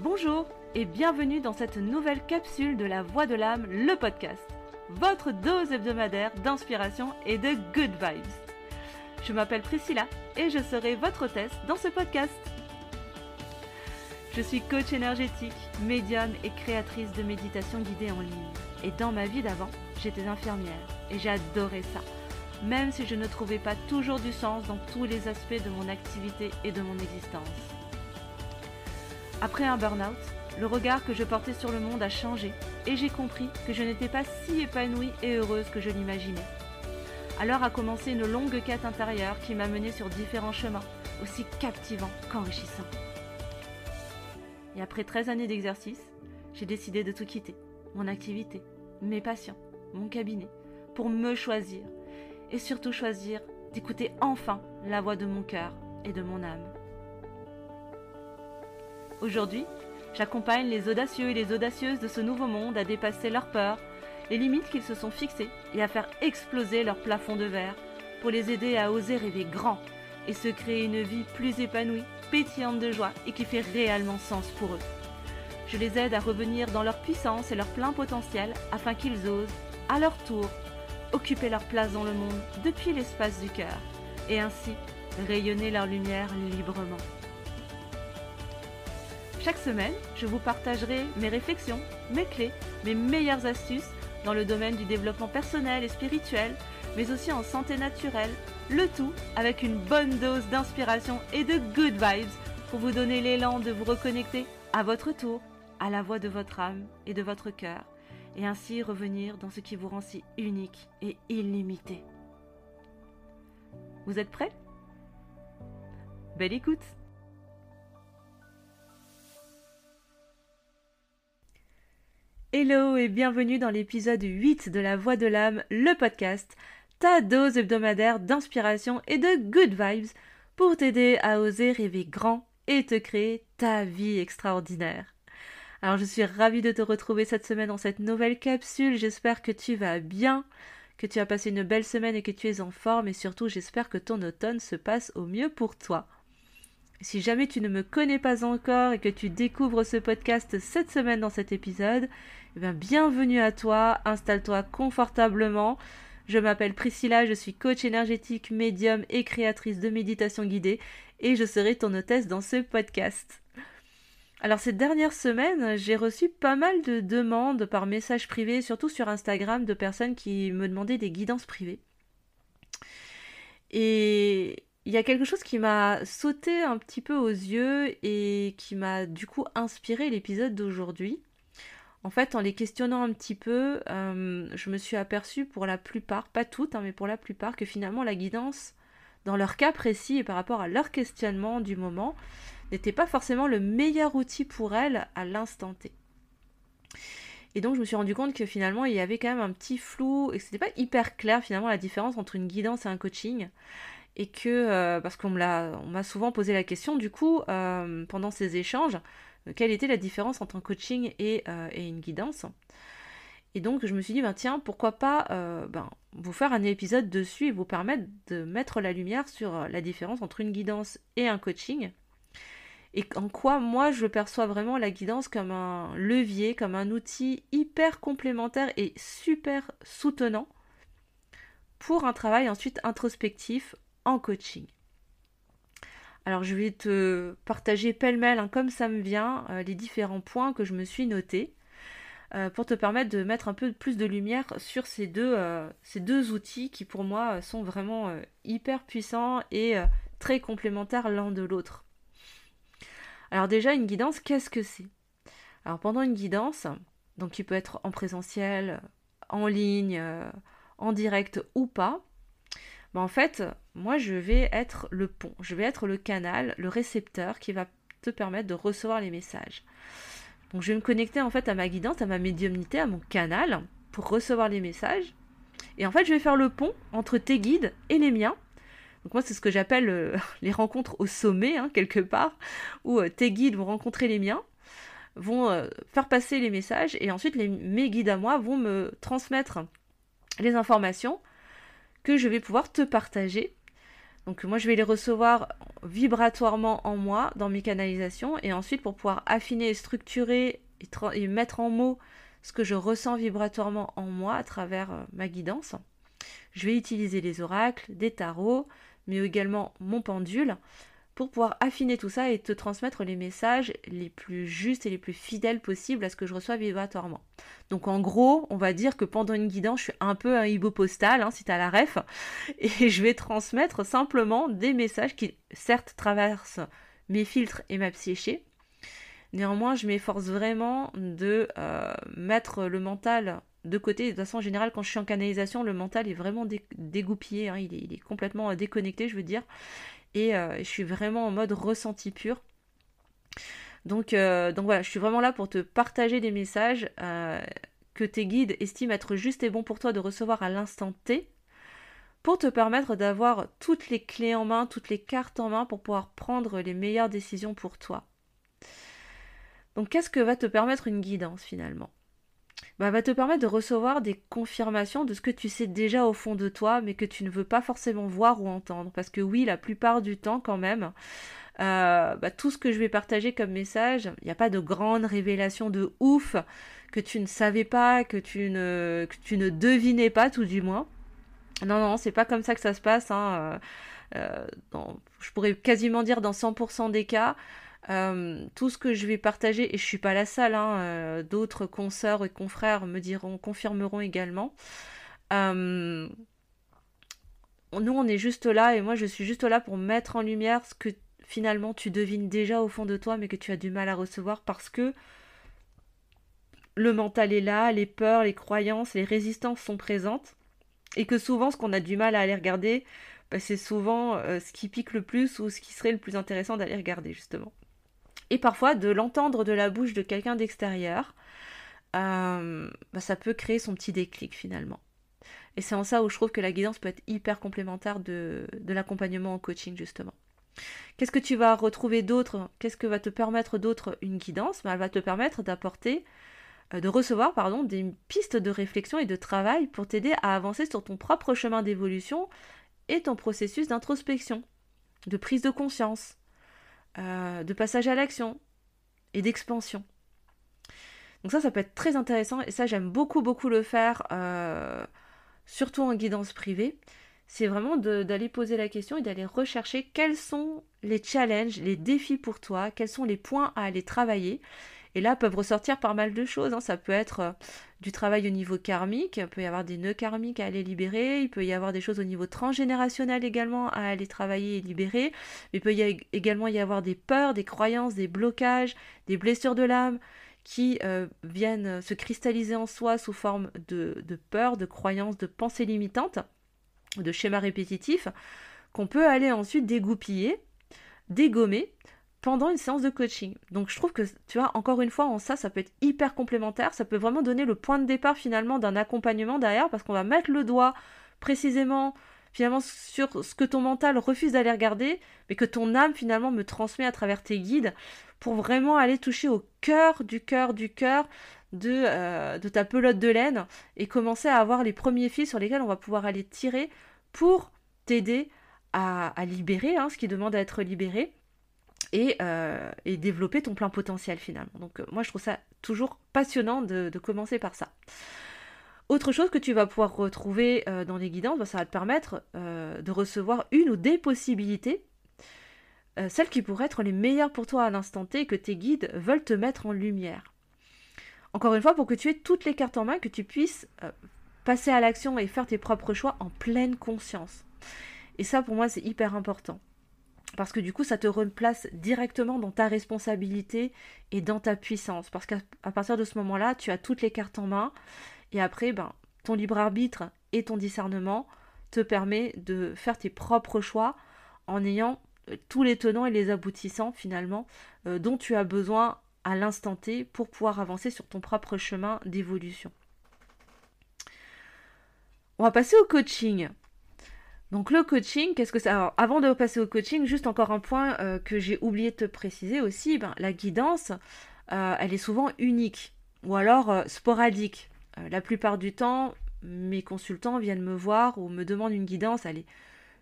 Bonjour et bienvenue dans cette nouvelle capsule de la Voix de l'âme, le podcast. Votre dose hebdomadaire d'inspiration et de good vibes. Je m'appelle Priscilla et je serai votre hôtesse dans ce podcast. Je suis coach énergétique, médium et créatrice de méditation guidée en ligne. Et dans ma vie d'avant, j'étais infirmière et j'ai adoré ça. Même si je ne trouvais pas toujours du sens dans tous les aspects de mon activité et de mon existence. Après un burn-out, le regard que je portais sur le monde a changé et j'ai compris que je n'étais pas si épanouie et heureuse que je l'imaginais. Alors a commencé une longue quête intérieure qui m'a menée sur différents chemins, aussi captivants qu'enrichissants. Et après 13 années d'exercice, j'ai décidé de tout quitter, mon activité, mes patients, mon cabinet, pour me choisir et surtout choisir d'écouter enfin la voix de mon cœur et de mon âme. Aujourd'hui, j'accompagne les audacieux et les audacieuses de ce nouveau monde à dépasser leurs peurs, les limites qu'ils se sont fixées et à faire exploser leur plafond de verre pour les aider à oser rêver grand et se créer une vie plus épanouie, pétillante de joie et qui fait réellement sens pour eux. Je les aide à revenir dans leur puissance et leur plein potentiel afin qu'ils osent, à leur tour, occuper leur place dans le monde depuis l'espace du cœur et ainsi rayonner leur lumière librement. Chaque semaine, je vous partagerai mes réflexions, mes clés, mes meilleures astuces dans le domaine du développement personnel et spirituel, mais aussi en santé naturelle, le tout avec une bonne dose d'inspiration et de good vibes pour vous donner l'élan de vous reconnecter à votre tour, à la voix de votre âme et de votre cœur, et ainsi revenir dans ce qui vous rend si unique et illimité. Vous êtes prêts ? Belle écoute! Hello et bienvenue dans l'épisode 8 de la Voix de l'âme, le podcast, ta dose hebdomadaire d'inspiration et de good vibes pour t'aider à oser rêver grand et te créer ta vie extraordinaire. Alors je suis ravie de te retrouver cette semaine dans cette nouvelle capsule, j'espère que tu vas bien, que tu as passé une belle semaine et que tu es en forme et surtout j'espère que ton automne se passe au mieux pour toi. Si jamais tu ne me connais pas encore et que tu découvres ce podcast cette semaine dans cet épisode, eh bien bienvenue à toi, installe-toi confortablement. Je m'appelle Priscilla, je suis coach énergétique, médium et créatrice de méditation guidée et je serai ton hôtesse dans ce podcast. Alors ces dernières semaines, j'ai reçu pas mal de demandes par message privé, surtout sur Instagram, de personnes qui me demandaient des guidances privées. Et il y a quelque chose qui m'a sauté un petit peu aux yeux et qui m'a du coup inspiré l'épisode d'aujourd'hui. En fait, en les questionnant un petit peu, je me suis aperçue pour la plupart, pas toutes, mais pour la plupart, que finalement la guidance, dans leur cas précis et par rapport à leur questionnement du moment, n'était pas forcément le meilleur outil pour elles à l'instant T. Et donc je me suis rendu compte que finalement il y avait quand même un petit flou et que c'était pas hyper clair finalement la différence entre une guidance et un coaching. Et que, parce on m'a souvent posé la question, du coup, pendant ces échanges, quelle était la différence entre un coaching et une guidance. Et donc, je me suis dit, tiens, pourquoi pas vous faire un épisode dessus et vous permettre de mettre la lumière sur la différence entre une guidance et un coaching. Et en quoi, moi, je perçois vraiment la guidance comme un levier, comme un outil hyper complémentaire et super soutenant pour un travail ensuite introspectif en coaching. Alors je vais te partager pêle-mêle, comme ça me vient, les différents points que je me suis notés pour te permettre de mettre un peu plus de lumière sur ces deux outils qui pour moi sont vraiment hyper puissants et très complémentaires l'un de l'autre. Alors déjà, une guidance, qu'est-ce que c'est ? Alors pendant une guidance, donc qui peut être en présentiel, en ligne, en direct ou pas, en fait, moi je vais être le pont, je vais être le canal, le récepteur qui va te permettre de recevoir les messages. Donc je vais me connecter en fait à ma guidance, à ma médiumnité, à mon canal pour recevoir les messages. Et en fait je vais faire le pont entre tes guides et les miens. Donc moi c'est ce que j'appelle les rencontres au sommet, quelque part, où tes guides vont rencontrer les miens, vont faire passer les messages et ensuite mes guides à moi vont me transmettre les informations que je vais pouvoir te partager. Donc moi je vais les recevoir vibratoirement en moi, dans mes canalisations, et ensuite pour pouvoir affiner, structurer et mettre en mots ce que je ressens vibratoirement en moi à travers ma guidance. Je vais utiliser les oracles, des tarots, mais également mon pendule pour pouvoir affiner tout ça et te transmettre les messages les plus justes et les plus fidèles possibles à ce que je reçois vibratoirement. Donc en gros, on va dire que pendant une guidance, je suis un peu un hibou postal, si tu as la ref, et je vais transmettre simplement des messages qui certes traversent mes filtres et ma psyché. Néanmoins, je m'efforce vraiment de mettre le mental de côté. De toute façon, en général, quand je suis en canalisation, le mental est vraiment dégoupillé, il est complètement déconnecté, je veux dire. Et je suis vraiment en mode ressenti pur. Donc voilà, je suis vraiment là pour te partager des messages que tes guides estiment être justes et bons pour toi de recevoir à l'instant T, pour te permettre d'avoir toutes les clés en main, toutes les cartes en main pour pouvoir prendre les meilleures décisions pour toi. Donc qu'est-ce que va te permettre une guidance finalement ? Va te permettre de recevoir des confirmations de ce que tu sais déjà au fond de toi, mais que tu ne veux pas forcément voir ou entendre. Parce que oui, la plupart du temps quand même, tout ce que je vais partager comme message, il n'y a pas de grande révélation de ouf que tu ne savais pas, que tu ne devinais pas tout du moins. Non, c'est pas comme ça que ça se passe. Je pourrais quasiment dire dans 100% des cas, tout ce que je vais partager, et je suis pas la seule, d'autres consoeurs et confrères confirmeront également. Nous, on est juste là, et moi je suis juste là pour mettre en lumière ce que finalement tu devines déjà au fond de toi, mais que tu as du mal à recevoir parce que le mental est là, les peurs, les croyances, les résistances sont présentes, et que souvent ce qu'on a du mal à aller regarder, c'est souvent ce qui pique le plus ou ce qui serait le plus intéressant d'aller regarder justement. Et parfois, de l'entendre de la bouche de quelqu'un d'extérieur, ça peut créer son petit déclic finalement. Et c'est en ça où je trouve que la guidance peut être hyper complémentaire de l'accompagnement en coaching justement. Qu'est-ce que tu vas retrouver d'autre ? Qu'est-ce que va te permettre d'autre une guidance ? Elle va te permettre de recevoir des pistes de réflexion et de travail pour t'aider à avancer sur ton propre chemin d'évolution et ton processus d'introspection, de prise de conscience, de passage à l'action et d'expansion. Donc ça peut être très intéressant, et ça j'aime beaucoup le faire, surtout en guidance privée. C'est vraiment d'aller poser la question et d'aller rechercher quels sont les challenges, les défis pour toi, quels sont les points à aller travailler. Et là peuvent ressortir pas mal de choses. Ça peut être du travail au niveau karmique, il peut y avoir des nœuds karmiques à aller libérer, il peut y avoir des choses au niveau transgénérationnel également à aller travailler et libérer. Il peut également y avoir des peurs, des croyances, des blocages, des blessures de l'âme qui viennent se cristalliser en soi sous forme de peurs, de croyances, de pensées limitantes, de schémas répétitifs, qu'on peut aller ensuite dégoupiller, dégommer pendant une séance de coaching. Donc je trouve que, tu vois, encore une fois, en ça peut être hyper complémentaire, ça peut vraiment donner le point de départ finalement d'un accompagnement derrière, parce qu'on va mettre le doigt précisément finalement sur ce que ton mental refuse d'aller regarder, mais que ton âme finalement me transmet à travers tes guides, pour vraiment aller toucher au cœur du cœur de ta pelote de laine, et commencer à avoir les premiers fils sur lesquels on va pouvoir aller tirer pour t'aider à libérer ce qui demande à être libéré, et développer ton plein potentiel finalement. Donc moi je trouve ça toujours passionnant de commencer par ça. Autre chose que tu vas pouvoir retrouver dans les guidances, ça va te permettre de recevoir une ou des possibilités, celles qui pourraient être les meilleures pour toi à l'instant T, que tes guides veulent te mettre en lumière. Encore une fois, pour que tu aies toutes les cartes en main, que tu puisses passer à l'action et faire tes propres choix en pleine conscience. Et ça pour moi c'est hyper important. Parce que du coup, ça te replace directement dans ta responsabilité et dans ta puissance. Parce qu'à partir de ce moment-là, tu as toutes les cartes en main. Et après, ton libre arbitre et ton discernement te permet de faire tes propres choix en ayant tous les tenants et les aboutissants finalement dont tu as besoin à l'instant T pour pouvoir avancer sur ton propre chemin d'évolution. On va passer au coaching. Donc le coaching, qu'est-ce que c'est ? Alors, avant de passer au coaching, juste encore un point que j'ai oublié de te préciser aussi, la guidance, elle est souvent unique ou alors sporadique. La plupart du temps, mes consultants viennent me voir ou me demandent une guidance, elle est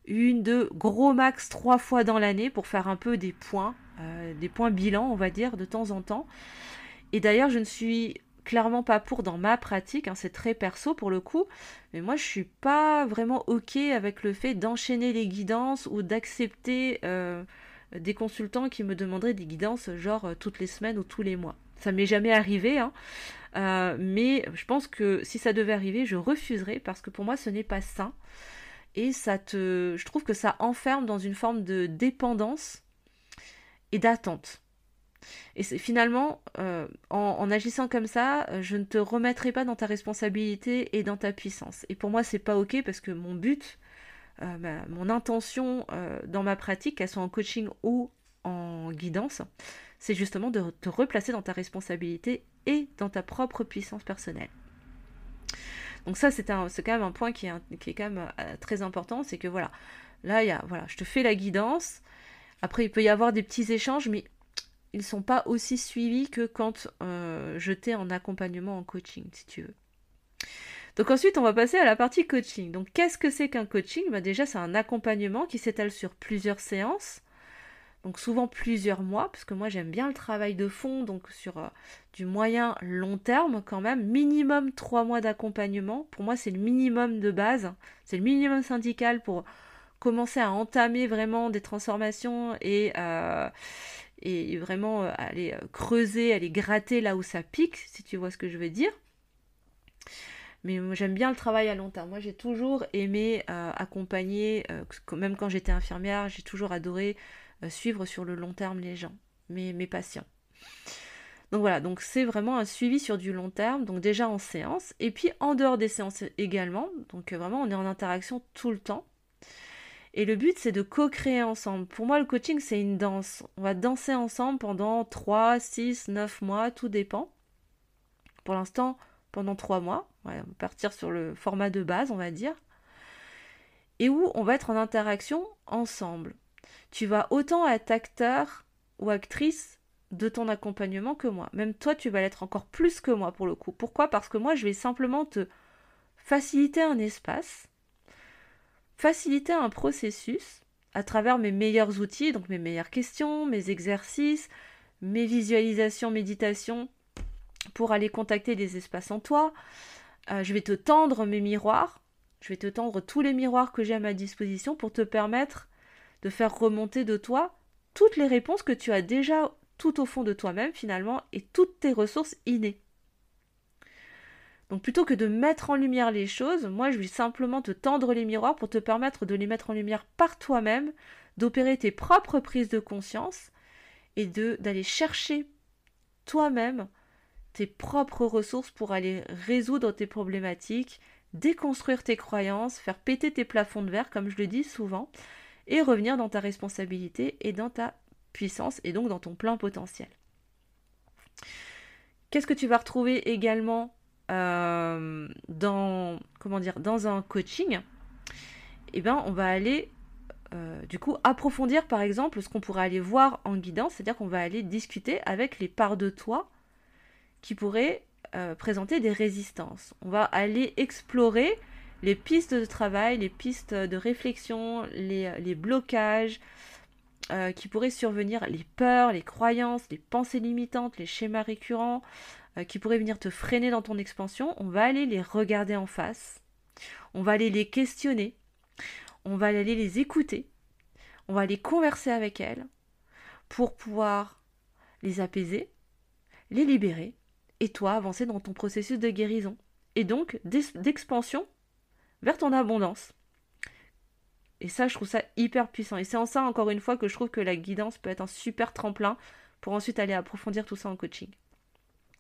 une, deux, gros max 3 fois dans l'année pour faire un peu des points bilans, on va dire, de temps en temps. Et d'ailleurs, je ne suis clairement pas pour dans ma pratique, hein, c'est très perso pour le coup, mais moi je suis pas vraiment ok avec le fait d'enchaîner les guidances ou d'accepter des consultants qui me demanderaient des guidances genre toutes les semaines ou tous les mois. Ça m'est jamais arrivé, hein, mais je pense que si ça devait arriver, je refuserais parce que pour moi ce n'est pas sain et je trouve que ça enferme dans une forme de dépendance et d'attente. Et c'est finalement, en agissant comme ça, je ne te remettrai pas dans ta responsabilité et dans ta puissance. Et pour moi, c'est pas ok parce que mon but, mon intention dans ma pratique, qu'elle soit en coaching ou en guidance, c'est justement de te replacer dans ta responsabilité et dans ta propre puissance personnelle. Donc ça, c'est quand même un point qui est quand même très important, c'est que voilà, là, voilà, je te fais la guidance. Après, il peut y avoir des petits échanges, mais ils ne sont pas aussi suivis que quand je t'ai en accompagnement en coaching, si tu veux. Donc ensuite, on va passer à la partie coaching. Donc qu'est-ce que c'est qu'un coaching ? Déjà, c'est un accompagnement qui s'étale sur plusieurs séances, donc souvent plusieurs mois, parce que moi j'aime bien le travail de fond, donc sur du moyen long terme quand même, minimum 3 mois d'accompagnement. Pour moi, c'est le minimum de base, c'est le minimum syndical pour commencer à entamer vraiment des transformations et vraiment aller creuser, aller gratter là où ça pique, si tu vois ce que je veux dire. Mais moi, j'aime bien le travail à long terme. Moi, j'ai toujours aimé accompagner, même quand j'étais infirmière, j'ai toujours adoré suivre sur le long terme les gens, mes patients. Donc voilà, donc c'est vraiment un suivi sur du long terme, donc déjà en séance, et puis en dehors des séances également, donc vraiment on est en interaction tout le temps. Et le but, c'est de co-créer ensemble. Pour moi, le coaching, c'est une danse. On va danser ensemble pendant 3, 6, 9 mois, tout dépend. Pour l'instant, pendant 3 mois. Ouais, on va partir sur le format de base, on va dire. Et où on va être en interaction ensemble. Tu vas autant être acteur ou actrice de ton accompagnement que moi. Même toi, tu vas l'être encore plus que moi pour le coup. Pourquoi ? Parce que moi, je vais simplement te faciliter un espace, faciliter un processus à travers mes meilleurs outils, donc mes meilleures questions, mes exercices, mes visualisations, méditations pour aller contacter des espaces en toi. Je vais te tendre mes miroirs, je vais te tendre tous les miroirs que j'ai à ma disposition pour te permettre de faire remonter de toi toutes les réponses que tu as déjà tout au fond de toi-même finalement et toutes tes ressources innées. Donc plutôt que de mettre en lumière les choses, moi je vais simplement te tendre les miroirs pour te permettre de les mettre en lumière par toi-même, d'opérer tes propres prises de conscience et d'aller chercher toi-même tes propres ressources pour aller résoudre tes problématiques, déconstruire tes croyances, faire péter tes plafonds de verre comme je le dis souvent, et revenir dans ta responsabilité et dans ta puissance et donc dans ton plein potentiel. Qu'est-ce que tu vas retrouver également dans un coaching ? Eh bien, on va aller du coup approfondir par exemple ce qu'on pourrait aller voir en guidance, c'est-à-dire qu'on va aller discuter avec les parts de toi qui pourraient présenter des résistances. On va aller explorer les pistes de travail, les pistes de réflexion, les blocages qui pourraient survenir, les peurs, les croyances, les pensées limitantes, les schémas récurrents qui pourraient venir te freiner dans ton expansion. On va aller les regarder en face, on va aller les questionner, on va aller les écouter, on va aller converser avec elles pour pouvoir les apaiser, les libérer, et toi avancer dans ton processus de guérison et donc d'expansion vers ton abondance. Et ça, je trouve ça hyper puissant. Et c'est en ça, encore une fois, que je trouve que la guidance peut être un super tremplin pour ensuite aller approfondir tout ça en coaching.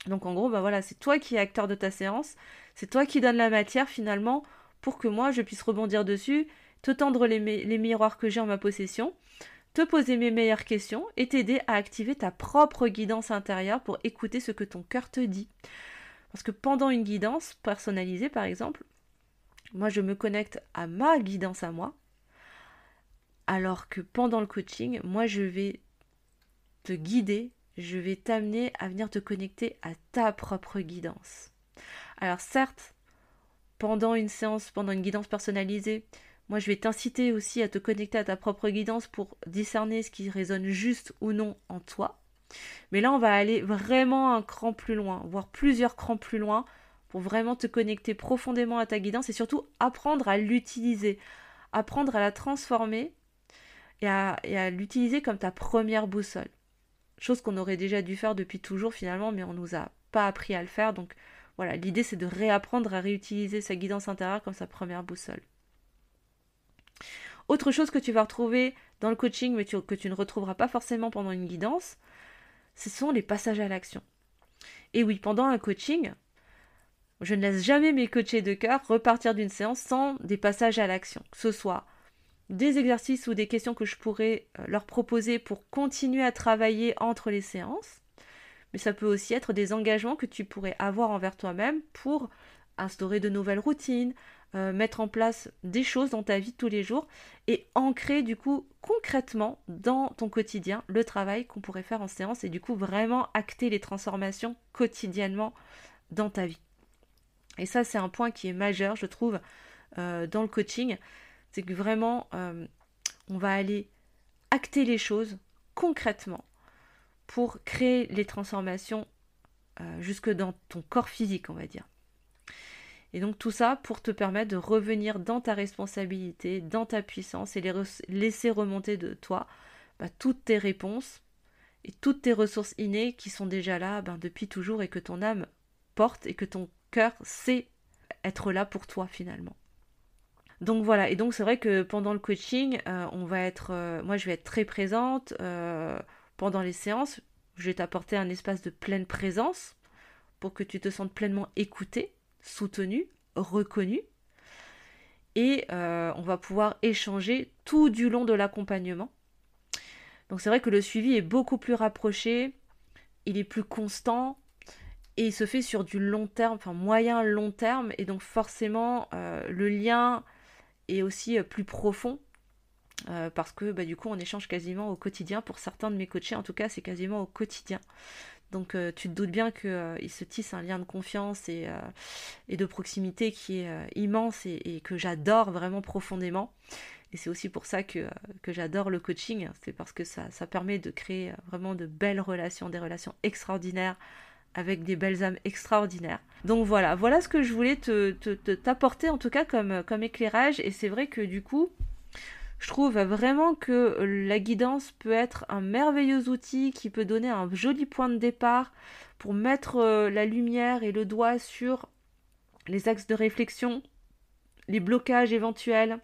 Donc en gros, voilà, c'est toi qui es acteur de ta séance, c'est toi qui donne la matière finalement pour que moi je puisse rebondir dessus, te tendre les miroirs que j'ai en ma possession, te poser mes meilleures questions et t'aider à activer ta propre guidance intérieure pour écouter ce que ton cœur te dit. Parce que pendant une guidance personnalisée par exemple, moi je me connecte à ma guidance à moi, alors que pendant le coaching, moi je vais te guider, je vais t'amener à venir te connecter à ta propre guidance. Alors certes, pendant une séance, pendant une guidance personnalisée, Moi, je vais t'inciter aussi à te connecter à ta propre guidance pour discerner ce qui résonne juste ou non en toi. Mais là, on va aller vraiment un cran plus loin, voire plusieurs crans plus loin, pour vraiment te connecter profondément à ta guidance et surtout apprendre à l'utiliser, apprendre à la transformer et à l'utiliser comme ta première boussole. Chose qu'on aurait déjà dû faire depuis toujours finalement, mais on nous a pas appris à le faire. Donc voilà, l'idée c'est de réapprendre à réutiliser sa guidance intérieure comme sa première boussole. Autre chose que tu vas retrouver dans le coaching, mais que tu ne retrouveras pas forcément pendant une guidance, ce sont les passages à l'action. Et oui, pendant un coaching, je ne laisse jamais mes coachés de cœur repartir d'une séance sans des passages à l'action, que ce soit des exercices ou des questions que je pourrais leur proposer pour continuer à travailler entre les séances, mais ça peut aussi être des engagements que tu pourrais avoir envers toi-même pour instaurer de nouvelles routines, mettre en place des choses dans ta vie de tous les jours et ancrer du coup concrètement dans ton quotidien le travail qu'on pourrait faire en séance et du coup vraiment acter les transformations quotidiennement dans ta vie. Et ça c'est un point qui est majeur je trouve dans le coaching, c'est que vraiment on va aller acter les choses concrètement pour créer les transformations jusque dans ton corps physique on va dire. Et donc tout ça pour te permettre de revenir dans ta responsabilité, dans ta puissance et laisser remonter de toi toutes tes réponses et toutes tes ressources innées qui sont déjà là depuis toujours et que ton âme porte et que ton cœur sait être là pour toi finalement. Donc voilà, et donc c'est vrai que pendant le coaching, moi je vais être très présente pendant les séances, je vais t'apporter un espace de pleine présence pour que tu te sentes pleinement écouté, soutenu, reconnu. Et on va pouvoir échanger tout du long de l'accompagnement. Donc c'est vrai que le suivi est beaucoup plus rapproché, il est plus constant et il se fait sur du long terme, enfin moyen-long terme. Et donc forcément, le lien est aussi plus profond parce que du coup on échange quasiment au quotidien. Pour certains de mes coachés, en tout cas, c'est quasiment au quotidien. Donc tu te doutes bien qu'il se tisse un lien de confiance et de proximité qui est immense et que j'adore vraiment profondément. Et c'est aussi pour ça que j'adore le coaching, c'est parce que ça permet de créer vraiment de belles relations, des relations extraordinaires avec des belles âmes extraordinaires. Donc voilà ce que je voulais t'apporter en tout cas comme éclairage. Et c'est vrai que du coup, je trouve vraiment que la guidance peut être un merveilleux outil qui peut donner un joli point de départ pour mettre la lumière et le doigt sur les axes de réflexion, les blocages éventuels,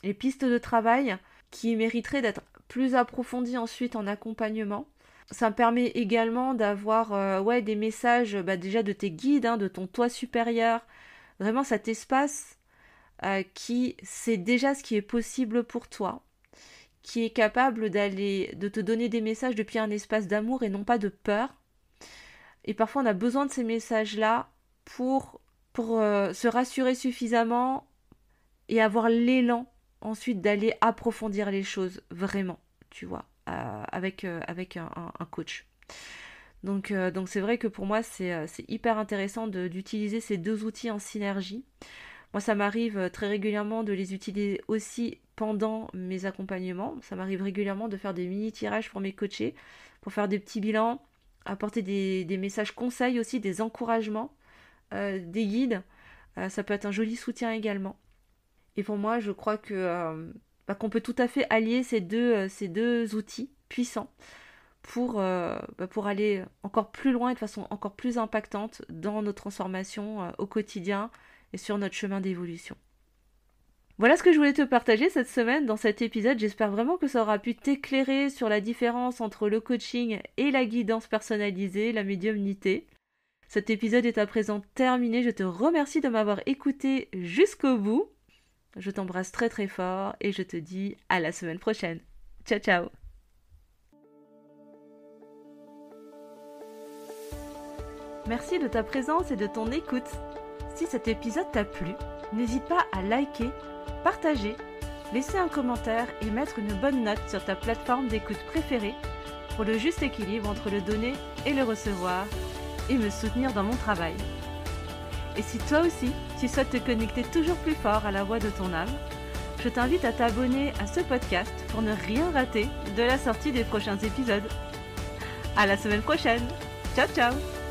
les pistes de travail qui mériteraient d'être plus approfondies ensuite en accompagnement. Ça me permet également d'avoir des messages déjà de tes guides, de ton toi supérieur, vraiment cet espace qui sait déjà ce qui est possible pour toi, qui est capable de te donner des messages depuis un espace d'amour et non pas de peur. Et parfois on a besoin de ces messages-là pour se rassurer suffisamment et avoir l'élan ensuite d'aller approfondir les choses vraiment, tu vois, avec un coach. Donc c'est vrai que pour moi c'est hyper intéressant d'utiliser ces deux outils en synergie. Moi ça m'arrive très régulièrement de les utiliser aussi pendant mes accompagnements. Ça m'arrive régulièrement de faire des mini tirages pour mes coachés, pour faire des petits bilans, apporter des messages conseils aussi, des encouragements, des guides. Ça peut être un joli soutien également. Et pour moi, je crois qu'on peut tout à fait allier ces deux outils puissants pour aller encore plus loin et de façon encore plus impactante dans nos transformations au quotidien et sur notre chemin d'évolution. Voilà ce que je voulais te partager cette semaine dans cet épisode. J'espère vraiment que ça aura pu t'éclairer sur la différence entre le coaching et la guidance personnalisée, la médiumnité. Cet épisode est à présent terminé. Je te remercie de m'avoir écouté jusqu'au bout. Je t'embrasse très très fort et je te dis à la semaine prochaine. Ciao ciao. Merci de ta présence et de ton écoute. Si cet épisode t'a plu, n'hésite pas à liker, partager, laisser un commentaire et mettre une bonne note sur ta plateforme d'écoute préférée pour le juste équilibre entre le donner et le recevoir et me soutenir dans mon travail. Et si toi aussi, tu souhaites te connecter toujours plus fort à la voix de ton âme, je t'invite à t'abonner à ce podcast pour ne rien rater de la sortie des prochains épisodes. À la semaine prochaine. Ciao ciao.